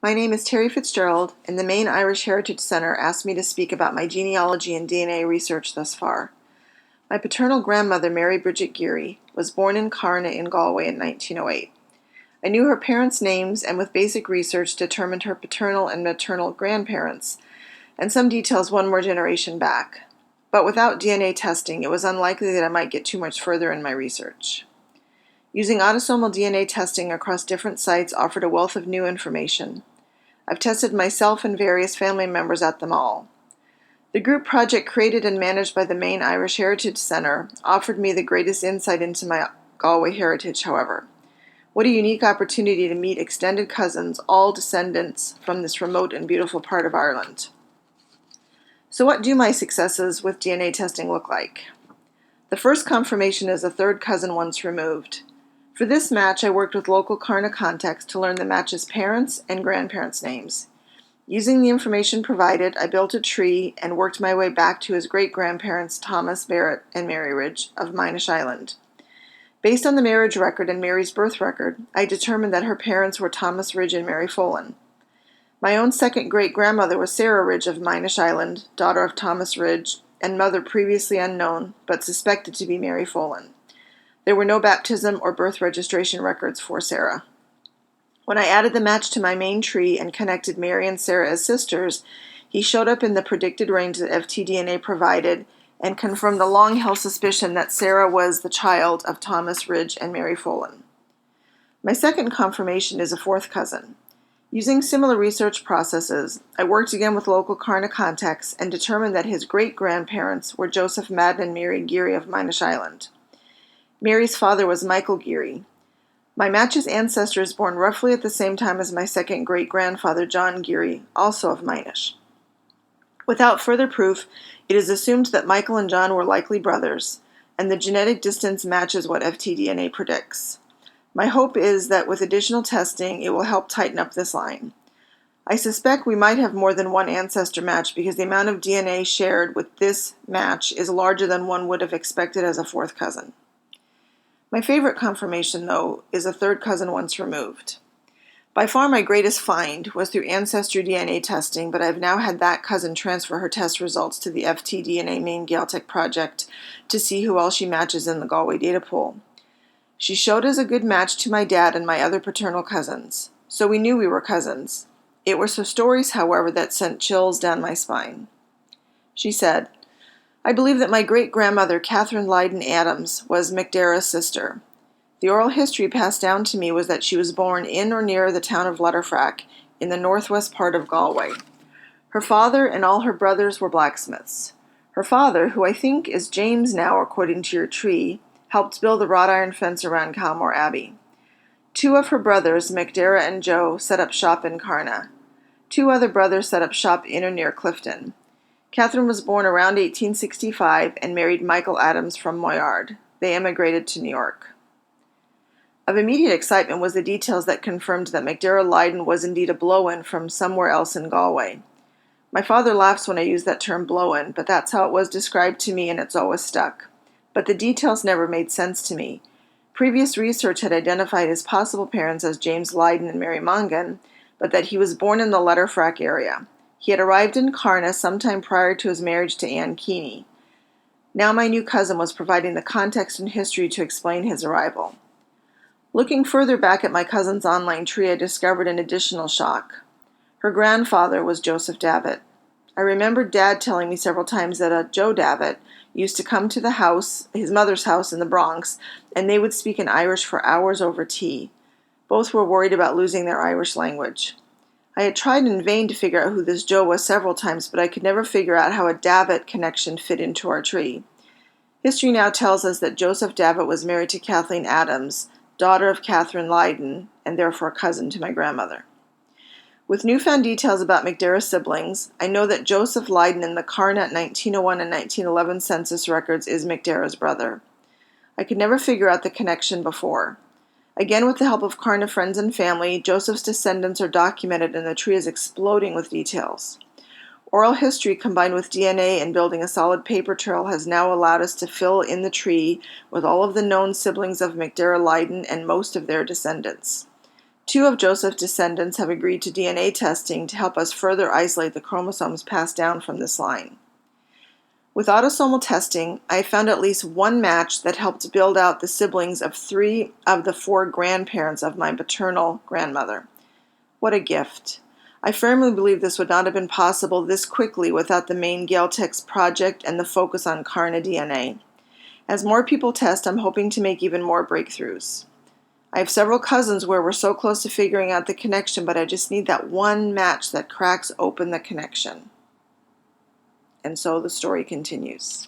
My name is TFitzgerald, and the Maine Irish Heritage Center asked me to speak about my genealogy and DNA research thus far. My paternal grandmother, Mary Bridget Geary, was born in Carna in Galway in 1908. I knew her parents' names and with basic research determined her paternal and maternal grandparents, and some details one more generation back. But without DNA testing, it was unlikely that I might get too much further in my research. Using autosomal DNA testing across different sites offered a wealth of new information. I've tested myself and various family members at them all. The group project created and managed by the Maine Irish Heritage Center offered me the greatest insight into my Galway heritage, however. What a unique opportunity to meet extended cousins, all descendants from this remote and beautiful part of Ireland. So what do my successes with DNA testing look like? The first confirmation is a third cousin once removed. For this match, I worked with local Carna contacts to learn the match's parents' and grandparents' names. Using the information provided, I built a tree and worked my way back to his great-grandparents Thomas, Barrett, and Mary Ridge of Minish Island. Based on the marriage record and Mary's birth record, I determined that her parents were Thomas Ridge and Mary Folan. My own second great-grandmother was Sarah Ridge of Minish Island, daughter of Thomas Ridge, and mother previously unknown, but suspected to be Mary Folan. There were no baptism or birth registration records for Sarah. When I added the match to my main tree and connected Mary and Sarah as sisters, he showed up in the predicted range that FTDNA provided and confirmed the long-held suspicion that Sarah was the child of Thomas Ridge and Mary Folan. My second confirmation is a fourth cousin. Using similar research processes, I worked again with local Carna contacts and determined that his great-grandparents were Joseph Madden and Mary Geary of Minish Island. Mary's father was Michael Geary. My match's ancestor is born roughly at the same time as my second great-grandfather John Geary, also of Minish. Without further proof, it is assumed that Michael and John were likely brothers, and the genetic distance matches what FTDNA predicts. My hope is that with additional testing, it will help tighten up this line. I suspect we might have more than one ancestor match because the amount of DNA shared with this match is larger than one would have expected as a fourth cousin. My favorite confirmation, though, is a third cousin once removed. By far my greatest find was through ancestry DNA testing, but I've now had that cousin transfer her test results to the FTDNA Maine Gaeltech project to see who else she matches in the Galway data pool. She showed as a good match to my dad and my other paternal cousins, so we knew we were cousins. It was her stories, however, that sent chills down my spine. She said, I believe that my great-grandmother, Catherine Lydon Adams, was McDara's sister. The oral history passed down to me was that she was born in or near the town of Letterfrack, in the northwest part of Galway. Her father and all her brothers were blacksmiths. Her father, who I think is James now according to your tree, helped build the wrought iron fence around Calmore Abbey. Two of her brothers, McDara and Joe, set up shop in Carna. Two other brothers set up shop in or near Clifton. Catherine was born around 1865 and married Michael Adams from Moyard. They emigrated to New York. Of immediate excitement was the details that confirmed that McDara Lydon was indeed a blow-in from somewhere else in Galway. My father laughs when I use that term blow-in, but that's how it was described to me and it's always stuck. But the details never made sense to me. Previous research had identified his possible parents as James Lydon and Mary Mongan, but that he was born in the Letterfrack area. He had arrived in Carna sometime prior to his marriage to Anne Keeney. Now my new cousin was providing the context and history to explain his arrival. Looking further back at my cousin's online tree, I discovered an additional shock. Her grandfather was Joseph Davitt. I remembered Dad telling me several times that a Joe Davitt used to come to the house, his mother's house in the Bronx, and they would speak in Irish for hours over tea. Both were worried about losing their Irish language. I had tried in vain to figure out who this Joe was several times, but I could never figure out how a Davitt connection fit into our tree. History now tells us that Joseph Davitt was married to Kathleen Adams, daughter of Catherine Lydon, and therefore cousin to my grandmother. With newfound details about McDara's siblings, I know that Joseph Lydon in the Carna 1901 and 1911 census records is McDara's brother. I could never figure out the connection before. Again, with the help of Carna friends and family, Joseph's descendants are documented and the tree is exploding with details. Oral history combined with DNA and building a solid paper trail has now allowed us to fill in the tree with all of the known siblings of McDara Lydon and most of their descendants. 2 of Joseph's descendants have agreed to DNA testing to help us further isolate the chromosomes passed down from this line. With autosomal testing, I found at least one match that helped build out the siblings of 3 of the 4 grandparents of my paternal grandmother. What a gift. I firmly believe this would not have been possible this quickly without the main Gaeltex project and the focus on Karna DNA. As more people test, I'm hoping to make even more breakthroughs. I have several cousins where we're so close to figuring out the connection, but I just need that one match that cracks open the connection. And so the story continues.